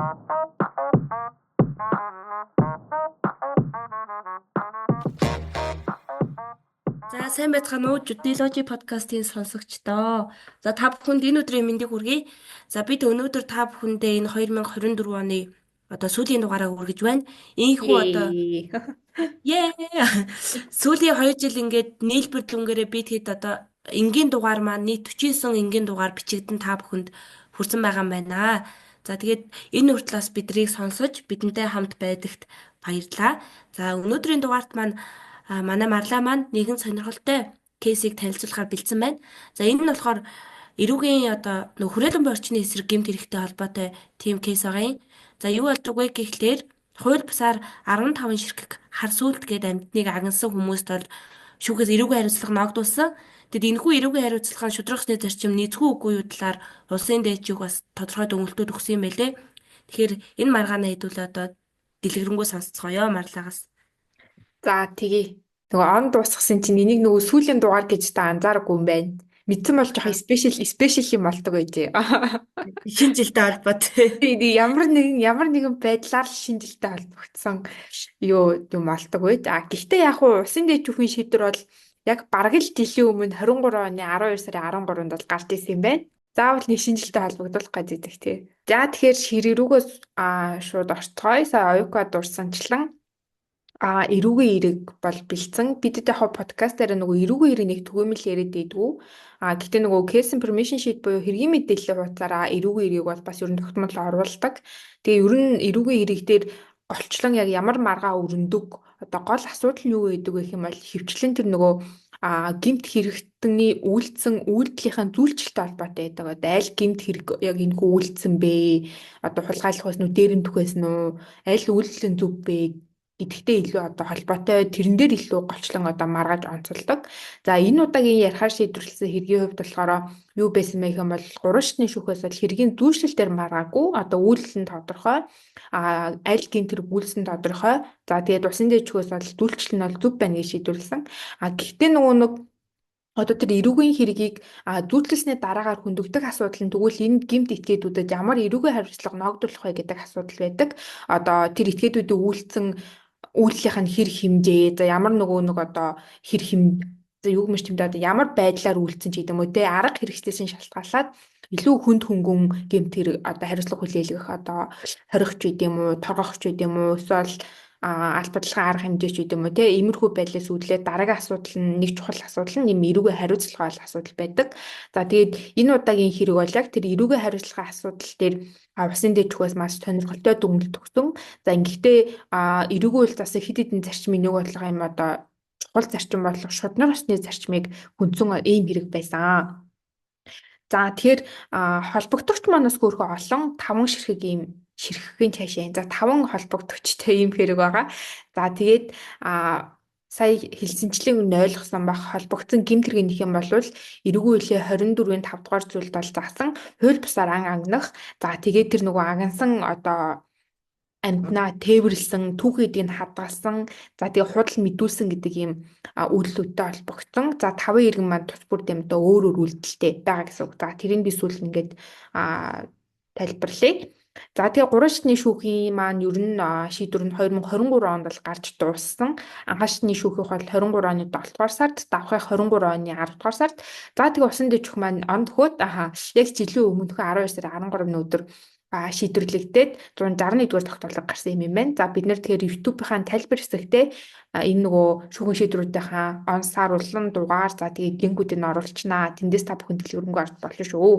За сайн байцгаана уу? Жудиложи подкастын сонсогчдоо. За та бүхэнд энэ өдрийн мэндийг хүргэе. За бид өнөөдөр та бүхэндээ энэ 2024 оны сүүлийн дугаараа хүргэж байна. Ийхүү Ээ. яа сүүлийн 2 жил ингээд нийлбэрлэнгээрээ бид хэд энгийн дугаар маань нийт 49 энгийн дугаар бичигдэн та бүхэнд хүрсэн байгаа юм байна. За тэгээд энэ хүртэл бас биднийг сонсож бидэнтэй хамт байдагт баярлалаа. За өнөөдрийн дугаарт маань манай Марлаа маань нэгэн сонирхолтой кейсийг танилцуулахаар бэлдсэн байна. За энэ нь болохоор эрүүгийн нөх хүрээлэн буй орчны эсрэг гэмт хэрэгтэй холбоотой тийм кейс байгаа юм. За юу болдог вэ гэхлээр хууль бусаар 15 ширхэг хар сүлт гээд амьтныг агнасан хүмүүст бол шүүхээс эрүүгийн хариуцлага ногдуулсан. Тэгэд энэхүү эрүүгийн хариуцлагын шударгасны зарчим нийцгүй үгүй юу талаар улсын дээдчийг бас тодорхой дүгнэлтүүд өгсөн юм байлээ. Тэгэхээр энэ маргаанаа хэдүүлээ дэлгэрэнгүй сонсцгоё Марлагаас. За тэгье. Нөгөө он дуусгасан чинь энийг нөгөө сүүлийн дугаар гэж та анзаарахгүй юм байна. Мэдсэн бол жоохон спешиал юм болдог байжээ. Шинэ жилтэй холбоотой. Тэгээд ямар нэгэн байдлаар шинэ жилтэй холбогдсон юм болдог байд. Гэхдээ яг уу усын дэжүүхийн шийдвэр бол яг бараг л жилийн өмнө 23 оны 12 сарын 13-нд бол гарч ирсэн юм байна. Заавал нэг шинэ жилтэй холбогдуулах гэдэг тий. За тэгэхээр ширүүгөөс шууд орцгоё. Сая оюука дурсанчлан эрүүгийн эерэг бол бэлдсэн. Бидэд яг подкастаараа нөгөө эрүүгийн эерэг нэг түгээмэл яриад байдгүй. Гэхдээ нөгөө case information sheet буюу хэргийн мэдээллийн хуудасаараа эрүүгийн эерэг бол бас ер нь тогтмол оруулдаг. Тэгээ ер нь эрүүгийн эерэг дээр голчлон яг ямар маргаа өрнөдөг гол асуудал нь юу гэдэг вэ гэх юм бол хөвчлэн тэр нөгөө гэмт хэрэгтний үйлдэлсэн үйлдэлийнхаа зүйлчлэлтэй холбоотой байдаг. Аль гэмт хэрэг яг энэ хүү үйлдэлсэн бэ? Хулгайлах нь дээр нь түхээс нь аль үйлдэл нь зөв бэ гэдэгтэй илүү холбоотой тэрэн дээр илүү голчлон маргаж онцолдог. За энэ удаагийн ярихаар шийдвэрлэсэн хэргийн хувьд болохоор юу байсан бэ гэм бол 3 шатны шүүхээс бол хэргийн зүйшлэл дээр маргаагүй үйлдэл нь тодорхой аль гэмт хэрэг үйлсэн тодорхой. За тэгээд усын дэжгээс бол зүйчлэл нь бол зөв байна гэж шийдвэрлэсэн. Гэхдээ нөгөө тэр эрүүгийн хэргийг зүйтлэлсний дараагаар хөндөгдөх асуудал нь тэгвэл энэ гэмт этгээдүүдэд ямар эрүүгийн хариуцлага ногдуулах вэ гэдэг асуудал байдаг. Тэр этгээдүүдийн үйлдэлсэн үйлдэлийнх нь хэр хэмжээ за ямар нэг хэр юу гэмш тэмдэг ямар байдлаар үйлдсэн ч гэдэг юм уу те арга хэрэгслээс шалтгаалаад илүү хүнд хөнгөн гэмт хэрэг хариуцлага хүлээлгэх хорих ч гэдэг юм уу торгох ч гэдэг юм уу эсвэл албадлагын арга хэмжээ ч гэдэг юм уу те иймэрхүү байдлаас үүдлээ дараагийн асуудал нь нэг чухал асуудал нь эрүүгийн хариуцлага бол асуудал байдаг. За тэгээд энэ удаагийн хэрэг бол яг тэр эрүүгийн хариуцлагын асуудал дээр усын дэжгээс маш сонирхолтой дүгнэлт өгсөн. За ингэхдээ эрүүгийн үйл засаг хэд хэдэн зарчмын нэг бодлого юм чухал зарчим болох шударга ёсны зарчмыг хүндсэн ийм хэрэг байсан. За тэгэхээр холбогдогч манаас хөөрхөн олон 5 ширхэг ийм ширхэгийн цаашаа. За 5 холбогдогчтой ийм хэрэг байгаа. За тэгээд сая хэлсэнчлэн ойлгосон байх холбогдсон гэмт хэрэг нөх юм бол эрүүгийн үеийн 24-ийн 5 дугаар зүйлд бол заасан хууль бусаар агнах. За тэгээд тэр нөгөө агнасан амтнаа тээвэрлсэн түүхийдийг хадгалсан за тэгээ худал мэдүүлсэн гэдэг ийм үйлдэлүүдтэй холбогдсон. За 5 иргэн маань тус бүр дэм өөр үйлдэлтэй байгаа гэсэн үг. За тэрийг би сүүл ингээд тайлбарлая. За тэгээ 3 шатны шүүхийн маань ер нь шийдвэр нь 2023 онд бол гарч дууссан. Анхаашны шүүхийнх бол 23 оны 7 дугаар сард, давхрах 23 оны 10 дугаар сард. За тэгээ усан дэжих маань онд хөөд яг жилийн өмнөхөө 12 сарын 13-ны өдөр шийдвэрлэгдээд 161-р тогтоолго гарсан юм байна. За бид нэр тэгэхээр YouTube-ийн тайлбар хэсэгтээ энэ нөгөө шүүхийн шийдвэрүүдийнхаа он саруулан дугаар за тэгээд линкүүдийг нь оруулчнаа. Тэндээс та бүхэн дэлгэрэнгүй ард болно шүү.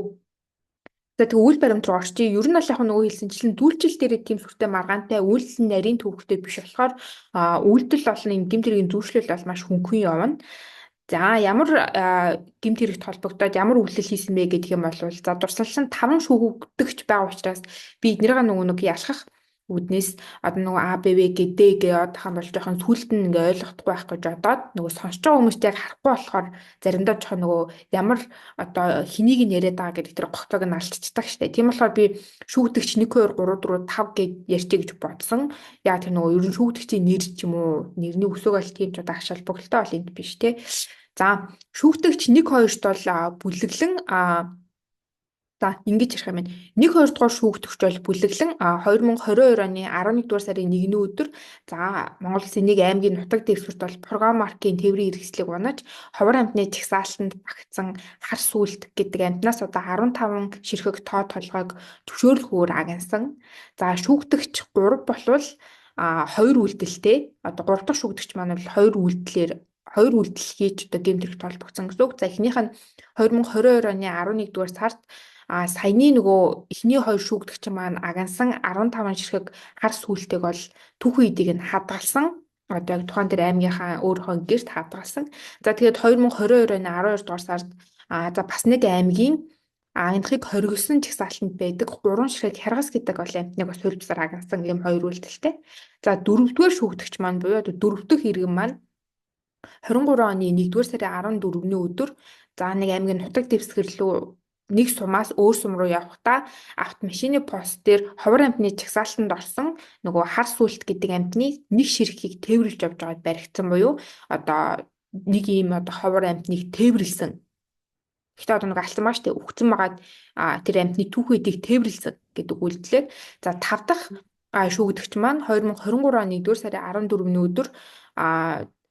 За тэг үйл баримт руу орчих. Ер нь бол яг нөгөө хэлсэнчлэн дүүлчил дээр тийм сүртэй маргаантай үйлдэл нь нарийн төвхтэй биш болохоор үйлдэл олон юм гэмт хэргийн зүйшлэл бол маш хөнгөн явна. За ямар гэмт хэрэгт холбогдоод ямар үйлдэл хийсэн бэ гэдэг юм бол за дурсгалсан 5 шүүгдэгч байгаа учраас би эднэрийг нөгөө ялхах үүднээс нөгөө А Б В Г Д гэ одохан бол жоохон сүлд нь ингээ ойлгохгүй байх гэж бодоод нөгөө сонсож байгаа хүмүүст яг харахгүй болохоор заримдаа жоохон нөгөө ямар хэнийг нь яриад байгаа гэдэг тэр гоцоог нь алдчихдаг штэ. Тийм болохоор би шүүгдэгч 1 2 3 4 5 гэж ярьчих гэж бодсон. Яг тэр нөгөө ерөн шүүгдэгчийн нэр ч юм уу нэрний өсөг аль тийм ч агш холбогдолтой бол энд биш те. За шүүгдэгч 1 2-т бол бүлэглэн За ингэж ярих юм байна. 1-2 дугаар шүүгдэгч бол бүлэглэн 2022 оны 11 дугаар сарын 1-ний өдөр за Монгол Улсын нэг аймгийн нутаг дэвсгэрт бол програм маркийн тээврийн хэрэгслийг унаж ховор амтны чагсаалтанд багтсан хар сүлт гэдэг амтнаас одоо 15 ширхэг тоо толгойг зөвшөөрлөхөөр агнасан. За шүүгдэгч 3 болвол 2 үйлдэлтэй одоо 3 дахь шүүгдэгч маань бол 2 үйлдэл хийж одоо гэмтэрэг толбогдсон гэсэн үг. За эхнийх нь 2022 оны 11 дугаар сард саяны нөгөө эхний хоёр шүүгдэгч маань агансан 15 ширхэг хар сүлтэйг бол түүхэн эдийг нь хадгалсан. Одоо яг тухайн тэр аймгийнхаа өөрийнхөө гэрт хадгалсан. За тэгээд 2022 оны 12 дугаар сард за бас нэг аймгийн энэхийг хоригдсон чагсаалтанд байдаг 3 ширхэг хяргас гэдэг бол амтныг бас хөлбөсөр агансан ийм хоёр үйлдэлтэй. За дөрөвдүгээр шүүгдэгч маань буюу одоо дөрөв дэх иргэн маань 23 оны 1-р сарын 14-ний өдөр за нэг аймгийн нутаг дэвсгэр рүү нэг сумаас өөр сум руу явахдаа автомашины пост дээр ховор амтны чагсаалтанд орсон нөгөө хар сүлт гэдэг амтны нэг ширхгийг тээвэрлж явж байгаад баригдсан буюу одоо нэг ийм одоо ховор амтныг тээвэрлсэн. Гэхдээ одоо нэг алтан маш тэ өгцөн байгаад тэр амтны түүхийдийг тээвэрлсэн гэдэг үйлдэлээр за 5 дахь шүүгдэгч маань 2023 оны 1-р сарын 14-ний өдөр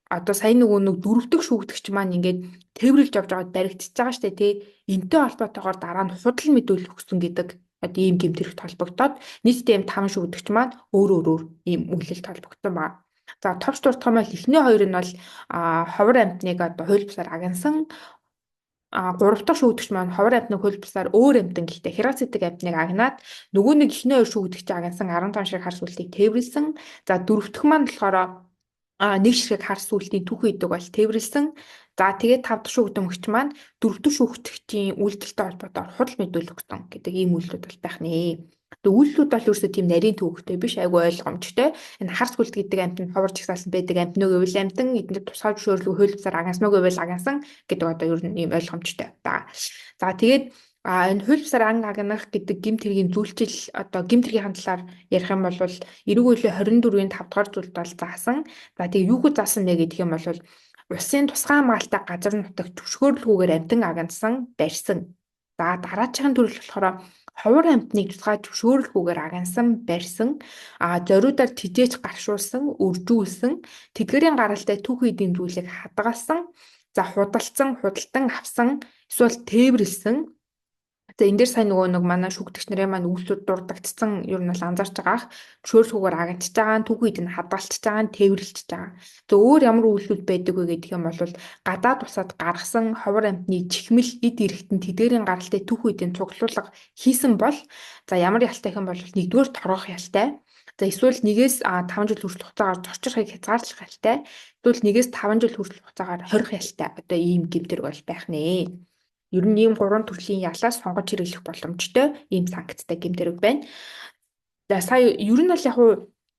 одоо сая нөгөө нэг 4 дахь шүүгдэгч маань ингээд тээвэрлж явж байгаад баригдчихж байгаа штэ тий. Энтэй холбоотойгоор дараа нь худал мэдүүлэл өгсөн гэдэг одоо ийм гэмтэрэгт холбогдоод нийтдээ ийм 5 шүүгдэгч маань өөр ийм үйлдэлд холбогдсон байна. За товч дуртах юм бол эхний хоёр нь бол ховор амтныг одоо хууль бусаар агнасан 3 дахь шүүгдэгч маань ховор амтны хууль бусаар өөр амтан гэхдээ хязгаар зэдэг амтныг агнаад нөгөө нэг эхний хоёр шүүгдэгч агнасан 15 ширхэг хар сүлтийг тээвэрлсэн. За дөрөвдөх маань болохоор нэг ширхэг хар сүлтийн түүхэн идэг бол тээвэрлсэн. За тэгээд 5 дахь шүүгдэмэгч маань 4 дахь шүүгдэгчийн үйлдэлтэй холбоотойгоор худал мэдүүлэл өгсөн гэдэг ийм үйлдэлүүд бол байх нэ. Тэгээ үйлдэлүүд бол ерөөсөө тийм нарийн төвөгтэй биш айгүй ойлгомжтой. Энэ хар сүлт гэдэг амт нь ховор жигсаалсан байдаг амт нөгөө үйл амтан эдгээр тусгай зөвшөөрлөг хууль бусаар агнасан нөгөө үйл агнасан гэдэг одоо ер нь ийм ойлгомжтой. За тэгээд энэ хууль бусаар агнах гэдэг гэмт хэргийн зүйлчил одоо гэмт хэргийн талаар ярих юм бол эрүүг үйлээ 24-ийн 5 дугаар зүйлд бол заасан. За тэгээ юу гэж заасан бэ гэх юм бол улсын тусгай хамгаалалттай газар нутагт зөвшөөрлгүйгээр амтан агнасан, барьсан. За дараагийн төрөл болохоор ховор амтныг тусгай зөвшөөрлгүйгээр агнасан, барьсан, зориудаар тижээж гаршуулсан, үржүүлсэн, тэдгэрийн гаралтай түүхэн эдийн зүйлийг хадгалсан, за худалдсан, худалдан авсан, эсвэл тээвэрлсэн. За энэ дээр сайн нөгөө нэг манай шүүгдэгч нарын маань үйлсүүд дурддагдсан ер нь бол анзаарч байгаах зөвшөөрлгүйгээр агнчихж байгаа, түүхийд нь хадгалчихж байгаа, тээвэрлчихж байгаа. За өөр ямар үйлсүүд байдаг вэ гэдэг юм бол гадаад усад гаргасан ховор амтны чихмэл эд эрэхтэн тэдгэрийн гаралтай түүхийдийн цуглуулга хийсэн бол за ямар ялтай хэм бол нэгдүгээр торгох ялтай. За эсвэл нэгээс 5 жил хүртэл хугацаагаар зорчрохыг хязгаарлах ялтай. Эсвэл нэгээс 5 жил хүртэл хугацаагаар хорих ялтай. Одоо ийм гэмтэрэг бол байх нэ. Ер нь ийм 3 төрлийн ялаас сонгож хэрэглэх боломжтой ийм санкцтай гэмтэрэг байна. За сая ер нь бол яг уу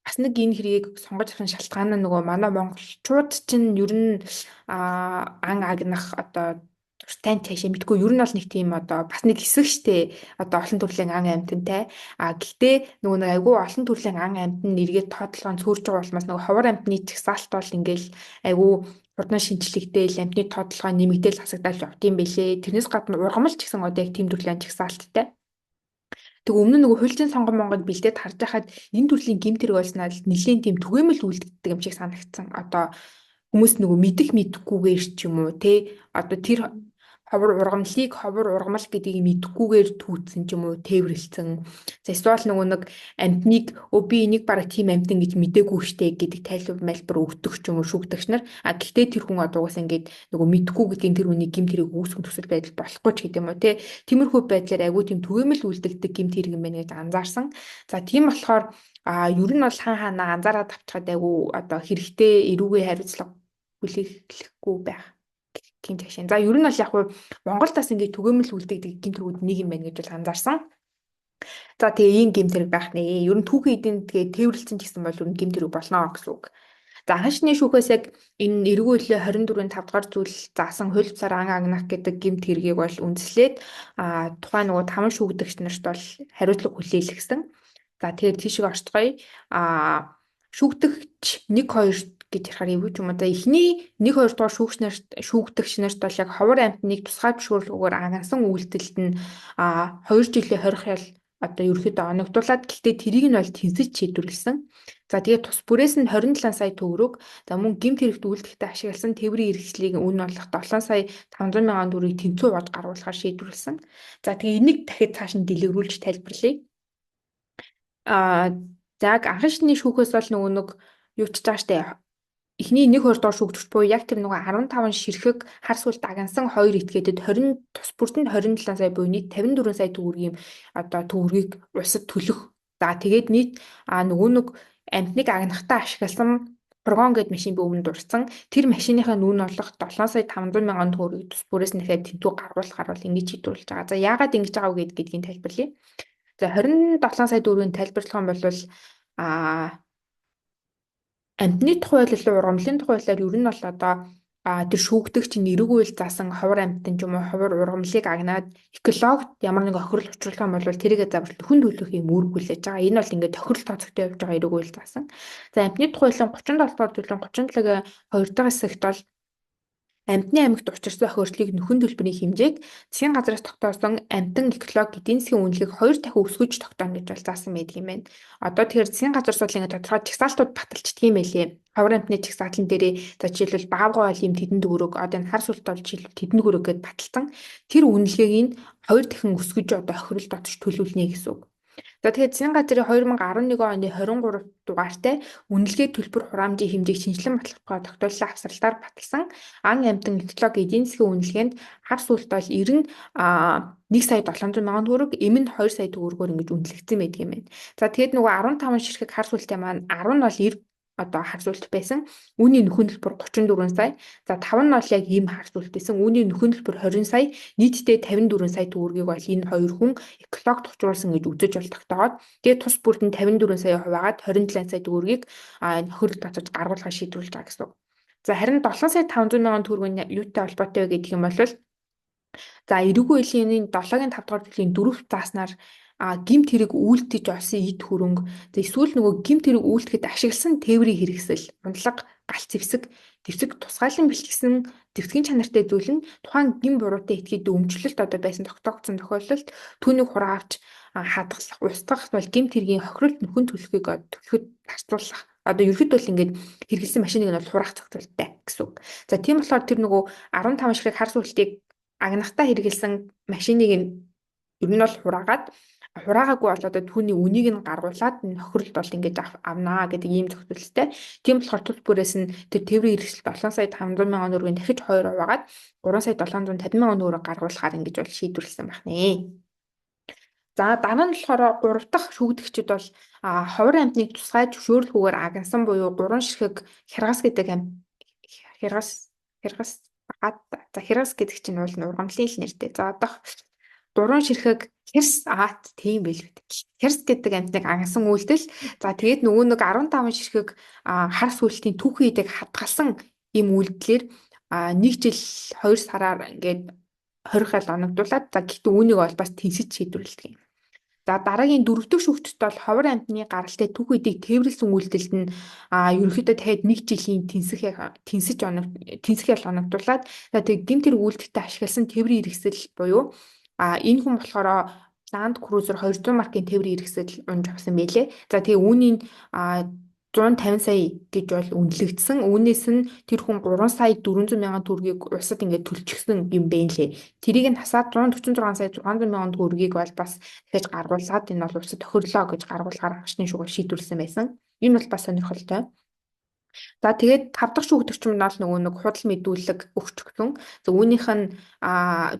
бас нэг энэ хэргийг сонгож авах шалтгаан нь нөгөө манай монголчууд чинь ер нь ан агнах одоо тань цаашаа мэдгүй ер нь бол нэг тийм одоо бас нэг хэсэг штэ одоо олон төрлийн ан амьтантай гэхдээ нөгөө нэг айгүй олон төрлийн ан амьтан нэргээд тоотлогоо цөөрж байгаа улмаас нөгөө ховор амьтны чагсаалт бол ингээл айгүй хурдан шинжлэхдээ амтны тоотлогоо нэмэгдээл хасагдаад явт юм бэлээ. Тэрнээс гадна ургамал ч гэсэн одоо яг тийм төрлийн чагсаалттай. Тэг өмнө нөгөө хуульчийн сонгон Монгол бэлдээд харж байхад энэ төрлийн гэмтэрэг болсноо нэлийн тийм түгээмэл үлддэг юм шиг санагдсан. Одоо хүмүүс нөгөө мэдэх мэдэхгүйгээр ч юм уу те одоо тэр ховор ургамал гэдгийг мэдэхгүйгээр түүцсэн ч юм уу тээвэрлсэн. За эсвэл нөгөө нэг амтныг би энийг бараг тийм амтан гэж мэдээгүй штэ гэдэг тайлбар өгдөг ч юм уу шүүгдэгч нар. Гэхдээ тэр хүн одоо угаас ингээд нөгөө мэдэхгүй гэдгийг тэр хүний гэмт хэрэг үүсгэн төсөл байдал болохгүй ч гэдэг юм уу те. Тиймэрхүү байдлаар айгүй тийм түгээмэл үлдэгдэг гэмт хэрэг юм байна гэж анзаарсан. За тийм болохоор ер нь бол хаана анзаараад авчихад айгүй одоо хэрэгтэй эрүүгийн хариуцлага хүлээхгүй байх. За ер нь бол яг хуу Монголд бас ингээд түгээмэл үлдэгдэг гэмтэргүүд нэг юм байна гэж бол анзаарсан. За тэгээ ийм гэмтэрэг байх нэ. Ер нь түүхэн эдийн тэгээ тээвэрлсэн гэсэн бол ер нь гэмтэрэг болно гэсэн үг. За анхны шүүхээс яг энэ эргүү үйлээ 24-ийн 5 дугаар зүйл заасан хууль бусаар ан агнах гэдэг гэмт хэргийг бол үндэслээд тухайн нөгөө 5 шүүгдэгч нарт бол хариуцлага хүлээлгэсэн. За тэгэхээр тийшээ орцгоё. шүүгдэгч 1 2 гэж ярихаар юу ч юм уу. За эхний 1 2 дугаар шүүгдэгч нарт бол яг ховор амьтныг тусгай зөвшөөрлөгөөр агнасан үйлдэлд нь 2 жилийн хорих ял одоо ерөөхдөө оногдуулад гэхдээ тэрийг нь бол тэнцэж шийдвэрлэсэн. За тэгээд тус бүрээс нь 27 сая төгрөг за мөн гэмт хэрэгт үйлдэхтэй ашигласан тээврийн хэрэгслийг үн болох 7 сая 500 мянган төгрөгийг тэнцүү бож гаргуулахар шийдвэрлэсэн. За тэгээд энийг дахид цааш нь дэлгэрүүлж тайлбарлая. За яг анхан шатны шүүхээс бол нөгөө нэг юу ч цааш штэ эхний 1 2 доор шүүгдвч буюу яг тэр нөгөө 15 ширхэг хар сүлд агнсан 2 этгээдэд 20 тус бүртэнд 27 сая буюу нийт 54 сая төгрөгийн одоо төгрөгийг улсад төлөх. За тэгээд нийт нөгөө нэг амьтныг агнахтаа ашигласан Прогон гэдэг машин би өмнө дурдсан. Тэр машиныхаа нүүн олох 7 сая 500 мянган төгрөгийг тус бүрээс нь дахиад тэнцүү гаргуулахаар бол ингэж шийдвэрлэж байгаа. За яагаад ингэж байгаа вэ гэдгийг тайлбарлая. За 27 сая төгрөгийн тайлбарлах юм бол амьтны тухай байлаа, ургамлын тухай байлаар ер нь бол одоо тэр шүүгдэгч нэрэг үйл заасан ховор амьтан ч юм уу ховор ургамлыг агнаад экологт ямар нэг охирол учруулах юм бол тэрийгэ завралт хүн төлөх юм үүрэг хүлээж байгаа. Энэ бол ингээд тохирол тооцогтой явж байгаа эрэг үйл заасан. За амьтны тухай байлаа 37 дугаар зүйлэн 37-гийн 2 дахь хэсэгт бол амьтны аймагт учирсан охирлыг нөхөн төлбөрийн хэмжээг засгийн газраас тогтоосон амьтан экологи эдийн засгийн үнэлгээг 2 дахин өсгөж тогтооно гэж бол заасан байдаг юм байна. Одоо тэгэхээр засгийн газраас бол ингэ тодорхой чагсаалтууд баталчихдаг юм байлээ. Ховор амьтны чагсаалтан дээрээ за жишээлбэл баавгай бол юм тэдэн төгрөг одоо энэ хар сүлт бол жишээлбэл тэдэн төгрөг гэдээ баталсан. Тэр үнэлгээг нь 2 дахин өсгөж одоо охирол дотож төлөвлөнө гэсэн үг. За тэгээд засгийн газрын 2011 оны 23 дугаартай үнэлгээ төлбөр хураамжийн хэмжээг шинжилэн баталгахаар тогтооллоо авсралдаар баталсан ан амьтан экологи эдийн засгийн үнэлгээнд хар сүлт бол 1 сая 700 мянган төгрөг, эм нь 2 сая төгрөгөөр ингэж үнэлэгдсэн байдаг юм байна. За тэгээд нөгөө 15 ширхэг хар сүлтийн маань 10 нь бол 90 одоо хар сүлт байсан. Үүний нөхөн төлбөр 34 сая. За 5 нь бол яг ийм хар сүлт байсан. Үүний нөхөн төлбөр 20 сая. Нийтдээ 54 сая төгрөгийг бол энэ хоёр хүн экологт учруулсан гэж үзэж бол тогтоогоод тэгээд тус бүрт нь 54 сая хуваагаад 27 сая төгрөгийг нөхөрлөлт татаж гаргуулахар шийдвэрлэж байгаа гэсэн. За харин 7 сая 500 мянган төгрөгийн юутай холбоотой вэ гэдэг юм бол за эрүүгийн үеийн 7-гийн 5 дугаар бүлгийн 4-т зааснаар гэмт хэрэг үйлдэж олсон эд хөрөнгө эсвэл нөгөө гэмт хэрэг үйлдэхэд ашигласан тээврийн хэрэгсэл ундлага галт зэвсэг тусгайлан бэлтгэсэн зэвсгийн чанартай зүйл нь тухайн гэм буруутай этгээд өмчлөлт одоо байсан тогтоогдсон тохиолдолд түүнийг хураавч хадгалах устгах бол гэмт хэргийн хохиролт нөхөн төлөхийг төлөхөд зарцуулах одоо ерөөд бол ингээд хэрэгэлсэн машиныг нь бол хураах зохицуулттай гэсэн үг. За тийм болохоор тэр нөгөө 15 ширхэг хар сүлтийг агнахтаа хэрэгэлсэн машиныг нь ер нь бол хураагаагүй бол одоо түүний үнийг нь гаргуулад нөхөрлөлт бол ингэж авнаа гэдэг ийм зохицуулттай. Тийм болохоор тус бүрээс нь тэр тээврийн хэрэгсэл 7 сая 500 мянган төгрөгийн дахиж 2 хуваагаад 3 сая 750 мянган төгрөг гаргуулахаар ингэж бол шийдвэрлэсэн байна. За дараа нь болохоор 3 дахь шүүгдэгчид бол ховор амьтныг тусгай зөвшөөрлгүйгээр агнасан буюу 3 ширхэг хяргас гэдэг хяргас гэдэг чинь уул ургамлын л нэртэй. За одоох 3 ширхэг херс тийм байл үү. Херс гэдэг амьтныг агнасан үйлдэл. За тэгээд нөгөө нэг 15 ширхэг хар сүлтийн түүхийдэг хадгалсан ийм үйлдэлээр 1 жил 2 сараар ингээд 20 хэл оногдуулаад за гэхдээ үүнийг бол бас тэнцэж шийдвэрлэдэг юм. За дараагийн 4 дахь шүүгчд бол ховор амьтны гаралтай түүхийдийг тээвэрлсэн үйлдэлд нь ерөнхийдөө дахиад 1 жилийн тэнцэх ял оногдуулаад за тэгээд гэмт хэрэг үйлдэлтэй ашигласан тээврийн хэрэгсэл буюу энэ хүн болохоор Land Cruiser 200 маркийн тээврийн хэрэгсэл унж авсан байлээ. За тэгээ үүнийг 150 сая гэж бол үнэлэгдсэн. Үүнээс нь тэр хүн 3 сая 400 мянган төгрөгийг улсад ингээд төлчихсөн юм байна лээ. Тэрийг нь хасаад 146 сая 600 мянган төгрөгийг бол бас дахиж гаргуулад энэ бол улсад тохирлоо гэж гаргуулахаар агшны шүүгэл шийдвэрлсэн байсан. Энэ бол бас сонирхолтой. За тэгээд 5 дахь шүүгдэгч нь бол нөгөө нэг худал мэдүүлэг өгч гсэн. За үүнийх нь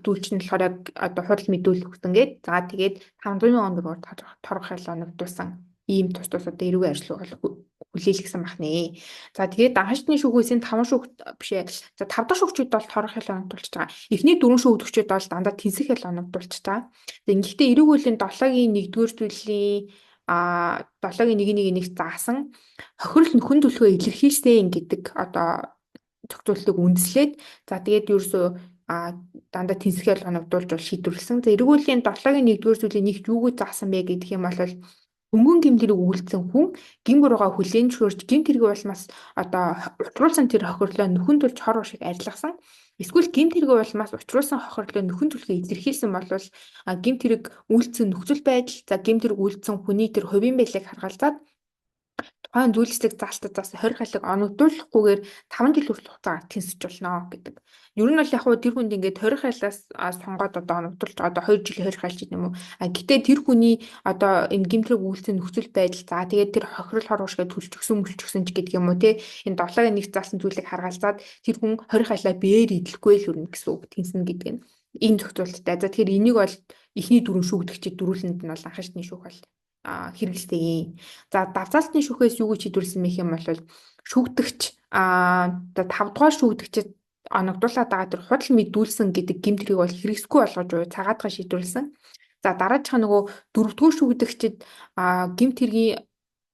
дүүлч нь болохоор яг одоо худал мэдүүлэг өгсөн гээд за тэгээд 500 мянган төгрөг торгох хэл оногдуулсан ийм тус одоо эрүүгийн ажил хүлээлгсэн бахнэ. За тэгээд анхны шүүгээс энэ 5 шүүгт биш ээ. За 5 дахь шүүгчид бол торгох хэл оногдуулж байгаа. Эхний 4 шүүгдэгчид бол дандаа тэнцэх хэл оногдуулж байгаа. Тэгээд гэхдээ эрүүгийн 7-гийн 1-р зүйлийн 7-гийн 1-1 заасан хохирол нөхөн төлөхөө илэрхийлсэн гэдэг одоо зохицуултыг үндэслээд за тэгээд ерөөсөө дандаа тэнцэхэл оногдуулж бол шийдвэрлсэн. За эргүүллийн 7-гийн 1-р зүйлийн нэгт юугүй заасан бэ гэдэг юм бол хөнгөн гэмт хэрэг үйлдсэн хүн гин бурууга хүлээн зөвшөөрч гэмт хэрэг улмаас одоо учруулсан тэр хохирлоо нөхөн төлж хор уршиг арилгасан. Эсвэл гэмт хэрэг улмаас учруулсан хохирлоо нөхөн төлхөө илэрхийлсэн бол гэмт хэрэг үйлдсэн нөхцөл байдал за гэмт хэрэг үйлдсэн хүний тэр хувийн байдлыг харгалзаад тухайн зүйлслэг заалтаас 20 халиг оногдуулахгүйгээр 5 жил хүртэл хугацаагаар тэнцэж болно гэдэг. Ер нь бол яг хуу тэр хүнд ингээд 20 хайлаас сонгоод одоо оногдуулж одоо 2 жилийн 20 хайлч юм уу. Гэтээ тэр хүний одоо энэ гэмтрэг үйлцэн нөхцөл байдал за тэгээд тэр хохирол хор уршгээ төлчихсөн мөлчихсөн ч гэдэг юм уу те энэ 7-гийн 1 заасан зүйлийг харгалзаад тэр хүн 20 хайлаа биеэр идэлгүй л хүрнэ гэсэн үг тэнцэн гэдэг нь. Энэ зохицуулттай. За тэгэхээр энийг бол эхний дөрөв шүүгдэгчид дөрүүлэнд нь бол анхаарчны шүүх бол хэрэгэлтэй. За давцаалтны шүүхээс юу гэж шийдвэрлсэн мэх юм бол шүүгдэгч одоо 5 дугаар шүүгдэгчид оногдуулаад байгаа тэр худал мэдүүлсэн гэдэг гэмтрийг бол хэрэгсгүй болгож буюу цагаатгаа шийдвэрлсэн. За дараачих нөгөө 4-р шүүгдэгчид гэмт хэргийн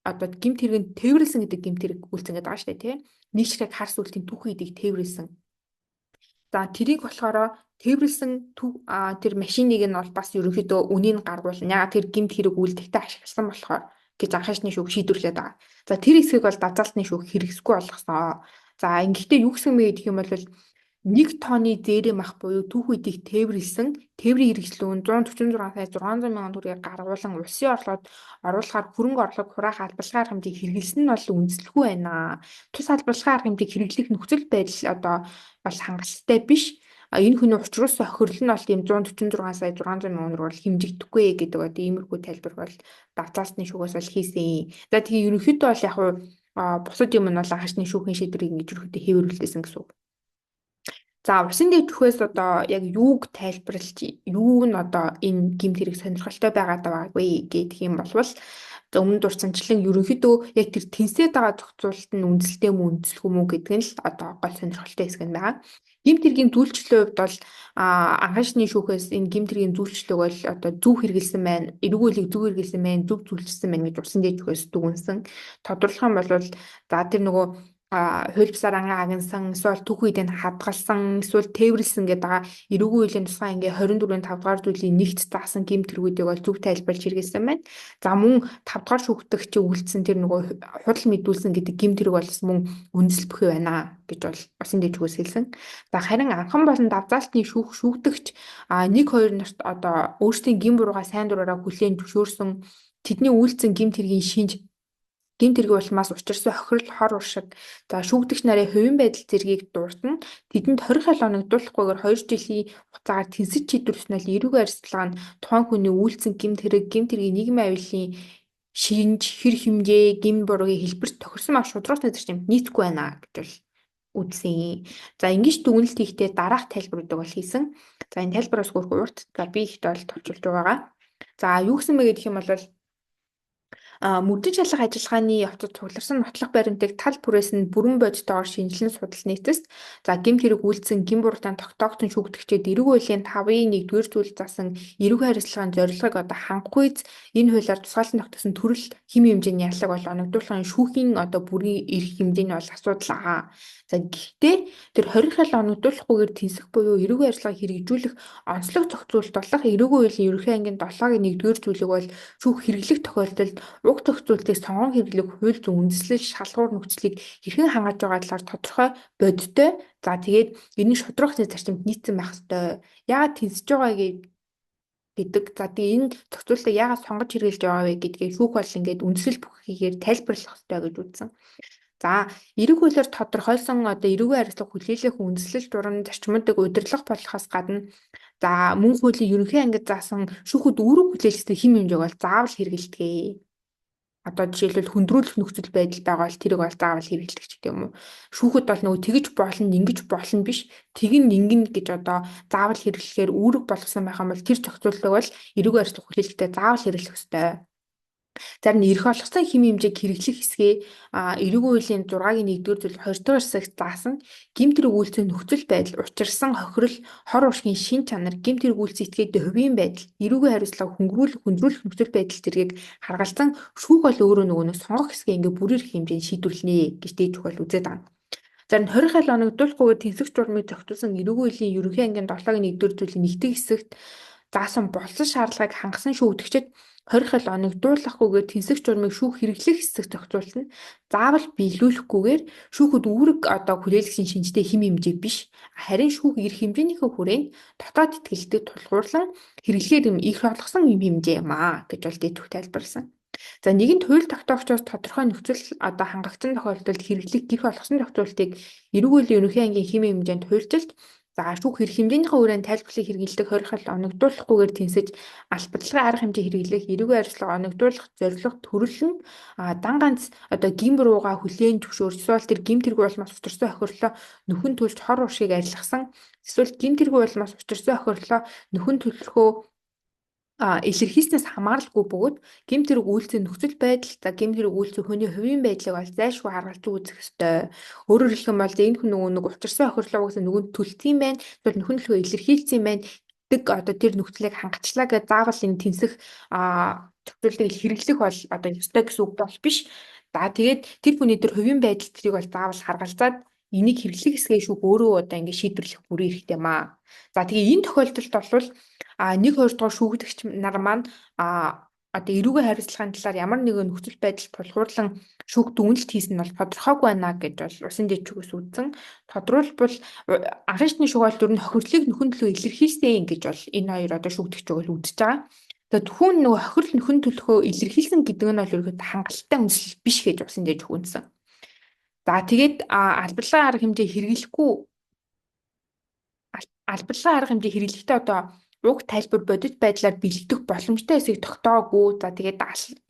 одоо гэмт хэрэг нь тээвэрлсэн гэдэг гэмт хэрэг үйлцэн гэдэг байгаа шүү дээ тий. Нэг ширхэг харс үлтийн түүх хийдийг тээвэрлсэн. За тэрийг болохоор тээвэрлсэн тэр машиныг нь бол бас ерөнхийдөө үнийг гаргуулна. Ягаад тэр гэмт хэрэг үйлдэгтэй ашигласан болохоор гэж анхаачны шүүх шийдвэрлээд байгаа. За тэр хэсгийг бол давзаалтны шүүх хэрэгсгүй болгосон. За ингэхдээ юу гэсэн мэй гэх юм бол 1 тонны зээрээ мах буюу түүх үдийг тээвэрлсэн тээврийн хэрэгслүүн 146 сая 600 мянган төгрөгийг гаргуулan улсын орлогод оруулахаар хөрөнгө орлого хураах албалгаар хэмжээг хэрэглэсэн нь бол үндэслэхгүй байна. Тус албалгаар хэмжээг хэрэглэх нөхцөл байдал одоо бол хангалттай биш. Энэ хүний учруулсан хохирол нь бол тийм 146 сая 600 мянган төгрөг бол хэмжигдэхгүй гэдэг одоо иймэрхүү тайлбар бол давцаалтны шүүхээс бол хийсэн. За тэгээ ерөнхийдөө бол яг бусад юм нь бол анхаачны шүүхийн шийдвэрийг ингэж ерөнхийдөө хэврүүлсэн гэсэн үг. За усын дэд түүхээс одоо яг юуг тайлбарлаж юу нь одоо энэ гэмт хэрэг сонирхолтой байгаад байгаагүй гэдэг юм болвол өмнө дурсамжлан ерөнхийдөө яг тэр тэнцээд байгаа зохицуулалт нь үндэслэлтэй мүү үндэслэхгүй мүү гэдэг нь л одоо гол сонирхолтой хэсэг нь байгаа. Гэмт хэргийн зүйлчлэлийн хувьд бол анхаачны шүүхээс энэ гэмт хэргийн зүйлчлэг бол одоо зөв хэрэгэлсэн байна, эргүүлэг зөв хэрэгэлсэн байна, зөв зүйлчилсэн байна гэж усан дэд түүхээс дүгнсэн. Тодорхойлох юм бол за тэр нөгөө хуульбсаар ангаа агнсан эсвэл түүхийд нь хадгалсан эсвэл тээвэрлсэн гэдэг байгаа эрүүгийн үеийн тусгай ингээ 24-ийн 5 дугаар зүйлийн нэгт заасан гэмт хэргүүдийг бол зөв тайлбарлаж хэрэгэлсэн байна. За мөн 5 дугаар шүүгдэгч үйлдсэн тэр нөгөө худал мэдүүлсэн гэдэг гэмт хэрэг бол мөн үндэслэл бүхий байна гэж бол усын дэжгээс хэлсэн. За харин анхан болон давзаалтны шүүгдэгч 1-2 нарт одоо өөрсдийн гин буруугаа сайн дураараа хүлээн зөвшөөрсөн тэдний үйлдсэн гэмт хэргийн шинж гэмт хэрэг улмаас учирсан хохирол хор уршиг за шүүгдэгч нарын хувийн байдал зэргийг дурдна тэдэнд 20 хал оногдуулахгүйгээр 2 жилийн хугацаагаар тэнцэж шийдвэрлсэн бол эрүүгийн арилслага нь тухайн хүний үйлцэн гэмт хэргийн нийгмийн аюулын шинж хэр хэмжээ гэмт буруугийн хэлбэрт тохирсон маш шударгатай зарчимд нийцэхгүй байна гэж бол үзсэн. За ингэж дүгнэлт хийхдээ дараах тайлбаруудыг бол хийсэн. За энэ тайлбараас хөрөх урт за би ихтэй бол товчулж байгаа. За юу гэсэн бэ гэх юм бол мөрдөж шалах ажиллагааны явцад цугларсан нотлох баримтыг тал бүрээс нь бүрэн бодитоор шинжилэн судал нийтэст за гэмт хэрэг үйлдсэн гин буруутай тогтоогдсон шүүгдэгчид эрэг хуулийн 5-ын 1-р зүйл заасан эрүүгийн харилцааны зорилгыг одоо хангахгүйц энэ хуулиар тусгаалсан тогтсон төрөл хэм хэмжээний яллаг бол оногдуулахын шүүхийн одоо бүрийн эрх хэмжээний бол асуудал байгаа. За гэхдээ тэр 20 хал оногдуулахгүйгээр тэнцэх буюу эрүүгийн харилцааг хэрэгжүүлэх онцлог зохицуулалт болох эрүүгийн хуулийн ерөнхий ангийн 7-гийн 1-р зүйлийг бол шүүх хэрэглэх тохиолдолд уг зохицуултыг сонгон хэрэглэх хууль зүйн үндэслэл шалгуур нөхцөлийг хэрхэн хангаж байгаа талаар тодорхой бодиттой. За тэгээд энэ шударга зарчимд нийцсэн байх ёстой. Яагаад тэнцэж байгаа гэдэг. За тэгээ энэ зохицуултыг яагаад сонгож хэрэглэж байгаа вэ гэдгийг шүүх бол ингээд үндэслэл бүхийгээр тайлбарлах ёстой гэж үзсэн. За эрэг хуулиар тодорхойлсон одоо эрүүгийн харилцаа хүлээлгэх үндэслэл дуран зарчмуудыг удирдлах болохоос гадна за мөн хуулийн ерөнхий ангид заасан шүүхэд үүрэг хүлээлгэх хэм хэмжээг бол заавал хэрэгэлдэг. Одоо жишээлбэл хүндрүүлэх нөхцөл байдал байгаа бол тэрийг бол заавал хэрэглэх гэдэг юм уу. Шүүхэд бол нөгөө тэгж болно, ингэж болно биш. Тэгин ингэн гэж одоо заавал хэрэглэхээр үүрэг болгосон байх юм бол тэр зохицуултыг бол эрүүгийн харилцаа хүлээлгэхдээ заавал хэрэглэх ёстой. Зарим нь эрх олгоцсон хэм хэмжээг хэрэглэх хэсгээ эрүүгийн хуулийн 6-гийн 1-р зүйл 20-р хэсэгт заасан гэмт хэрэг үйлцэн нөхцөл байдал учирсан хохирол хор уршгийн шин чанар гэмт хэрэг үйлцэн этгээдийн хувийн байдал эрүүгийн хариуцлага хүндрүүлэх нөхцөл байдал зэргийг харгалзан шүүх бол өөрөө нөгөө сонгох хэсгээ ингээ бүрээр хэмжээнд шийдвэрлэнэ гэж дээд хөл үзээд байгаа. Зарим 20 хал оногдуулахгүйгээр тэнцэх журмыг зохицуулсан эрүүгийн хуулийн ерөнхий ангийн 7-гийн 1-р зүйлийн нэгдэх хэсэгт заасан болсон шаардлагыг хангасан шүүгдэгчид хорих оногдуулахгүйгээр тэнцэх журмыг шүүх хэрэглэх хэсэг зохицуулна. Заавал биелүүлэхгүйгээр шүүхэд үүрэг хүлээлгэсэн шинжтэй хэм хэмжээ биш. Харин шүүх эрх хэмжээнийхээ хүрээнд дотоод итгэлтэй тулгуурлан хэрэглэхээр их олгосон хэм хэмжээ юм аа гэж бол дэвтэх тайлбарласан. За нэгэнт хууль тогтоогчдоос тодорхой нөхцөл хангагдсан тохиолдолд хэрэглэх гэх болгосон зохицуултыг эрүүл ерөнхий ангийн хэм хэмжээнд хуульчилж за шүүх эрх хэмжээнийхээ хүрээнд тайлбарлыг хэрэглэдэг хоригдол оногдуулахгүйгээр тэнцэж албадлагын арга хэмжээ хэрэглэх эрүүгийн арилслага оногдуулах зорилго төрөлн дан ганц гин бурууга хүлээн зөвшөөрч эсвэл тэр гин тэргүй улмаас учирсан охирлоо нөхөн төлж хор уршиг арилгасан эсвэл гин тэргүй улмаас учирсан охирлоо нөхөн төлөхөө илэрхийлснээс хамааралгүй бөгөөд гэмт хэрэг үйлцэх нөхцөл байдал гэмт хэрэг үйлцэх хүний хувийн байдлыг бол зайлшгүй харгалзан үзэх ёстой. Өөрөөр хэлэх юм бол энэ хүн нөгөө учирсан охирлоо гэсэн нөгөө төлтгийм байна. Тэгвэл нөхөн төлөө илэрхийлсэн юм байна. Тэг тэр нөхцөлийг хангачлаа гэж заавал энэ тэнцэх тохиолдлыг хэрэглэх бол ёстой гэсэн үг бол биш. За тэгээд тэр хүний тэр хувийн байдал тэрийг бол заавал харгалзаад энийг хэрэглэх хэсгээ шүүх өөрөө ингэ шийдвэрлэх бүрэн хэрэгтэй юм аа. За тэгээ энэ тохиолдолд бол нэг хоёр дахь шүүгдэгч нар маань эрүүгийн хариуцлагын талаар ямар нэгэн нөхцөл байдал тулгуурлан шүүхт үнэлт хийсэн нь бол тодорхойгүй байна гэж бол усан дэвтгээс үзсэн. Тодорхойлбол анхны шатны шүүх бол дөрөв хохирлыг нөхөн төлөө илэрхийлсэн гэж бол энэ хоёр шүүгдэгч бол үзэж байгаа. Тэгээд түүн нөгөө хохирол нөхөн төлөхөө илэрхийлсэн гэдэг нь бол ерөөд хангалттай үндэслэл биш гэж усан дэвтг үнсэн. За тэгээд албадлагын арга хэмжээ хэрэглэхгүй албадлагын арга хэмжээ хэрэглэхдээ уг тайлбар бодит байдлаар бэлтгэх боломжтой эсийг тогтоогүй. За тэгээд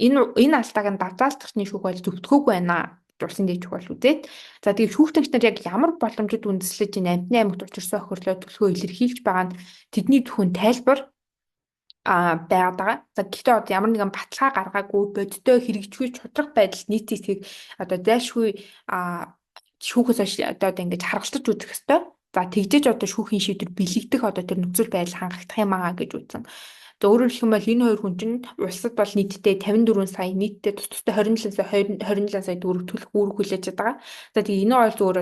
энэ алдааг нь давтаалтчны шүүх бол зөвтгөөгүй байна. Усан дэвтэх бол үзээд. За тэгээд шүүгтэнч нар яг ямар боломжит үндэслэж энэ амтны аймагт учирсан охирлоо төлхөө илэрхийлж байгаа нь тэдний түүхэн тайлбар байгаад байгаа. За гэхдээ ямар нэгэн баталгаа гаргаагүй бодиттой хэрэгжүүлж чудрах байдалд нийт зэсгийг зайлшгүй шүүхээс ингэж харгалзаж үзэх ёстой. За тэгжээж шүүхийн шийдвэр бэлэгдэх тэр нөхцөл байдал хангагдах юм аа гэж үзсэн. За өөрөөр хэлэх юм бол энэ хоёр хүн чинь улсад бол нийтдээ 54 сая нийтдээ тусдаа 27 сая төгрөг төлөх үүрэг хүлээж байгаа. За тэгээ энэ бол зөвөр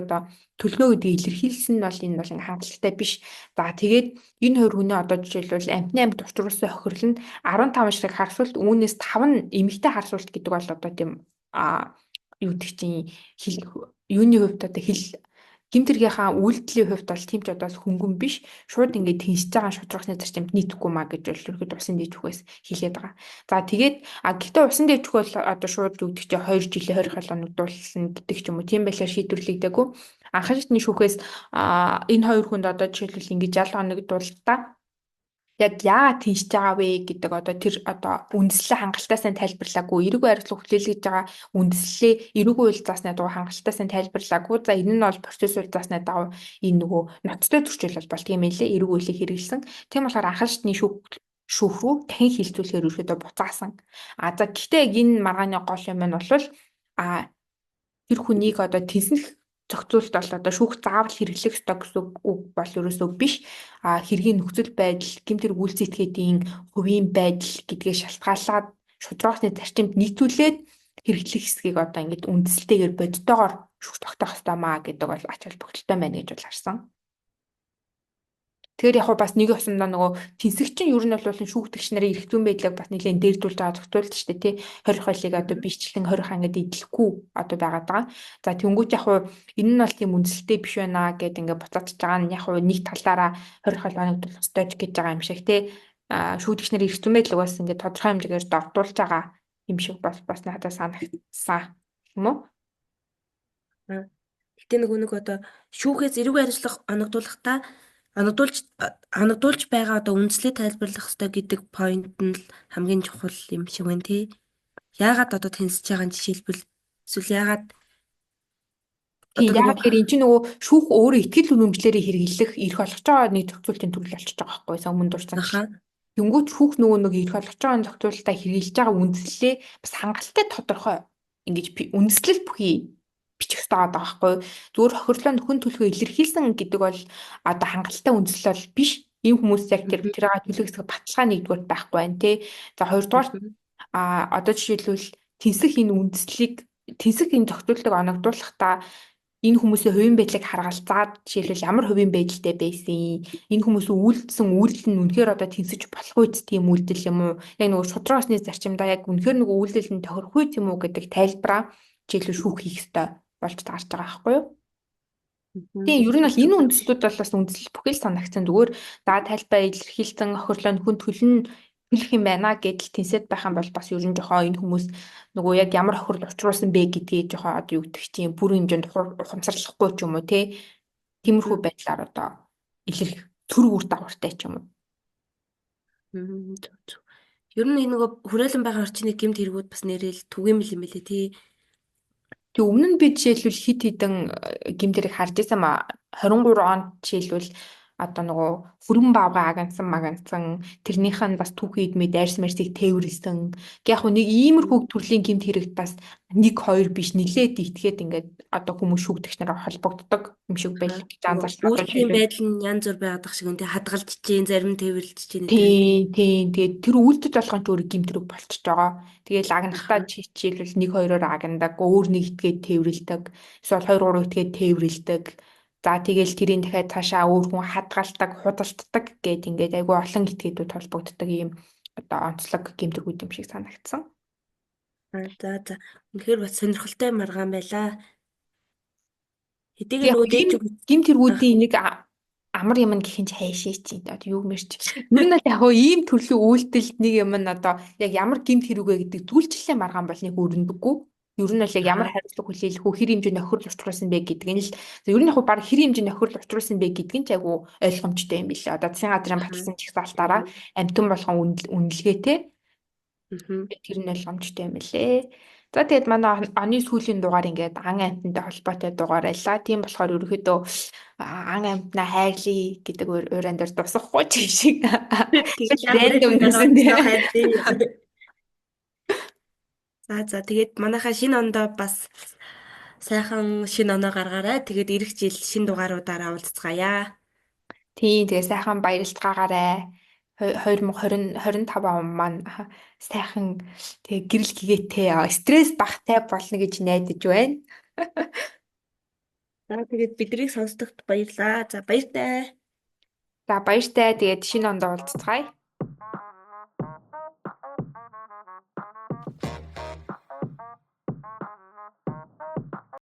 төлнө гэдгийг илэрхийлсэн нь бол энэ бол хангалттай биш. За тэгээд энэ хоёр хүний жишээлбэл амтны аймагт учруулсан охирол нь 15 ширхэг харсуулт үүнээс 5 нь эмэгтэй харсуулт гэдэг бол тийм юу гэдэг чинь юуны хувьд хэл гимтэргийнхаа үйлдэлийн хувьд бол тийм ч хөнгөн биш. Шууд ингээд тэнцэж байгаа шудрагчны зарчимд нийтэхгүй маа гэж бол ерөөд усан дэвтгээс хэлээд байгаа. За тэгээд гэхдээ усан дэвтэх бол шууд үгдэг чи 2 жилийн 20 хоногдуулсан гэдэг ч юм уу. Тийм байлаар шийдвэрлэгдээгүй. Анхны шатны шүүхээс энэ хоёр хүнд жишээлбэл ингээд 60 хоногдуулалтаа яг яагаад тэнцэж байгаа вэ гэдэг тэр үндэслэлээ хангалттай тайлбарлаагүй. Эрүүгийн арилслага хүлээлгэж байгаа үндэслэлээ эрүүгийн хууль заасны дагуу хангалттай тайлбарлаагүй. За энэ нь бол процесс хууль заасны дагуу энэ нөгөө ноцтой зөрчил бол тийм ээ эрүүгийн хуулийг хэрэгэлсэн. Тийм болохоор анхны шатны шүүх рүү дахин хилцүүлэхээр өрхөдөө буцаасан. За гэхдээ яг энэ маргааны гол юм нь бол тэр хүнийг тэнцэх зохицуулт бол шүүх заавал хэрэглэх ёстой гэсэн үг бол ерөөсөө биш. Хэргийн нөхцөл байдал, гэмт хэрэг үйлцэтгэхийн хувийн байдал гэдгээ шалтгаалаад шударгааны зарчимд нийцүүлээд хэрэглэх хэсгийг ингэж үндэслэлтэйгээр бодитоогоор шүүх тогтоох ёстой маа гэдэг бол ач холбогдолтой байна гэж бол харсан. Тэгэхээр яг бас нэг осондоо нөгөө тэнцэгчин ер нь бол шүүгдэгч нарын эрх зүйн байдлыг бас нэлээд дээрдүүлж байгаа зохицуулт шүү дээ тий 20 хойлыг бичлэн 20 хангад идэлхгүй байгаад байгаа. За тэнгуүч яг энэ нь бол тийм үндэслэлтэй биш байна гэд ингээд буцаачж байгаа нь яг нэг талаараа 20 хойл оногдуулах ёстой гэж байгаа юм шиг тий шүүгдэгч нарын эрх зүйн байдлыг бас ингээд тодорхой хэмжээгээр давтуулж байгаа юм шиг бас надад санагдсан юм уу? Гэтэ нэг шүүхээс эрүүгийн арилслага оногдуулж байгаа үндслийг тайлбарлах хэрэгтэй гэдэг поинт нь л хамгийн чухал юм шиг байна тий. Яагаад тэнцэж байгаа нь жишээлбэл эсвэл яагаад тэгэхээр эн чинь нөгөө шүүх өөрөө ихтгэл үнэмшлэрээ хэрэглэх эрх олгож байгаа нэг зохицуултын төрөл болчихж байгаа байхгүй юу? Өмнө дурсан. Тэнгүүт шүүх нөгөө нэг эрх олгож байгаа зохицуулалтаа хэрэгжилж байгаа үндслээ бас хангалттай тодорхой ингэж үндслэл бүхий бичих хэрэгтэй байгаа байхгүй юу? Зүгээр хохирлоо нөхөн төлөхөө илэрхийлсэн гэдэг бол хангалттай үндслэл бол биш. Ийм хүмүүс яг тэрийг төлөх хэсэг баталгаа нэгдүгээр байхгүй байна тий. За хоёрдугаар жишээлбэл тэнцэх энэ үндэслэлийг тэнцэх энэ зохицуултыг оногдуулахдаа Энэ хүмүүсийн хувийн байдлыг харгалзаад жишээлбэл ямар хувийн байдалтай байсан, энэ хүмүүс үйлдэлсэн үйлдэл нь үнэхээр одоо тэнцэж болох үйц тийм үйлдэл юм уу? Яг нөгөө шудраг усны зарчимдаа яг үнэхээр нөгөө үйлдэл нь тохирох үйц юм уу гэдэг тайлбараа жишээлбэл шүүх хийх ёстой болж таарч байгаа байхгүй юу? Мгм. Тийм, ер нь бол Зөв энэ зөв. үндслүүд бол бас үндсэл бүхэл санагцсан зүгээр за тайлбар илэрхийлсэн охирлоо хүн төлн төлөх юм байна гэдэл тэнцээд байх юм бол бас ер нь жохоо энэ хүмүүс нөгөө яг ямар охирол учруулсан бэ гэдгийг жохоо одоо юу гэдэг чинь бүрэн хэмжээнд ухамсарлахгүй ч юм уу те тиймэрхүү Мгм. байдлаар одоо илэрх төр үр дагавартай ч юм уу. Мгм. Зөв зөв. Ер нь энэ нөгөө хүрээлэн байгаа орчны гэмт хэрэгүүд бас нэрэл түгээмэл юм билээ тий. Тэг өмнө нь би жишээлбэл хит хитэн гэмт хэрэг харж байсан ма 23 онд жишээлбэл одоо нөгөө хүрэн баавга аганцсан маганцсан тэрнийх нь бас түүхий эдмээ дайрс марсыг тээвэрлсэн. Гэхдээ яг хөө нэг иймэрхүү төрлийн гэмт хэрэгт бас нэг хоёр биш нилээд итгээд ингээд одоо хүмүүс шүүгдэгч нараа холбогддог юм шиг Аа, байл гэж нөгөө анзаарч одоо үйлдэлийн жишээлбэл байдал нь янз бүр байгаадах шиг үнтэй хадгалж чинь зарим нь тээвэрлж чинь гэдэг. тийм тийм тэгээд тэр үйлдэж болгоом ч өөр гимтрэг болчихж байгаа. Тэгээд агнахтаа Аха. жишээлбэл нэг хоёроор агнадаг, өөр нэг итгээд тээвэрлдэг. Эсвэл хоёр гурав итгээд тээвэрлдэг. За тэгэл тэрийн дахиад цаашаа өөр хүн хадгалдаг, худалддаг гэд ингээд айгүй олон этгээдүүд холбогддог ийм одоо онцлог гимтрэгүүд юм шиг санагдсан. Аа, за за. Үнэхээр бас сонирхолтой маргаан байлаа. Тэг Хэдийгээр яг нөгөө дээд ийм зүг гимт ах хэрэгүүдийн нэг амар юм нь гэхин ч хайшээ чи одоо юу мэрч. Ер нь л яг хөө ийм төрлийн үйлдэлд нэг юм нь одоо яг ямар гимт хэрэгвэ гэдэг зүйлчлэлийн маргаан бол нэг өрөндөггүй. Ер нь л яг ямар аха. хариуцлага хүлээх хөө хэр хэмжээний охирол учруулсан бэ гэдэг нь л ер нь яг хөө баг хэр хэмжээний охирол учруулсан бэ гэдэг нь ч айгүй ойлгомжтой юм билээ. Одоо засгийн газрын Аха. баталсан чагсаалтаараа амтан болгон үнэлгээтэй Мгм. тэр нь ойлгомжтой юм лээ. За тэгээд манай оны сүүлийн дугаар ингээд ан амьтантай холбоотой дугаар байлаа. Тийм болохоор ерөөхдөө ан амьтнаа хайрлаа гэдэг уран дээр дусахгүй ч юм шиг. Тэгэл Рэндом хүрээлэн байгаа дүүсэн болсноо тий. хайрлаа. За за тэгээд манайхаа шинэ ондоо бас сайхан шинэ оноо гаргаарай. Тэгээд эх жил шинэ дугааруудаараа уулзцаая. Тийм тэгээ сайхан баярлцгаагаарай. 2025 он маань сайхан тэгээ гэрэл гэгээтэй стресс багтай болно гэж найдаж байна. За тэгээд биднийг сонсдогт баярлаа. За баяртай. За баяртай. Тэгээд шинэ онд уулзцгаая.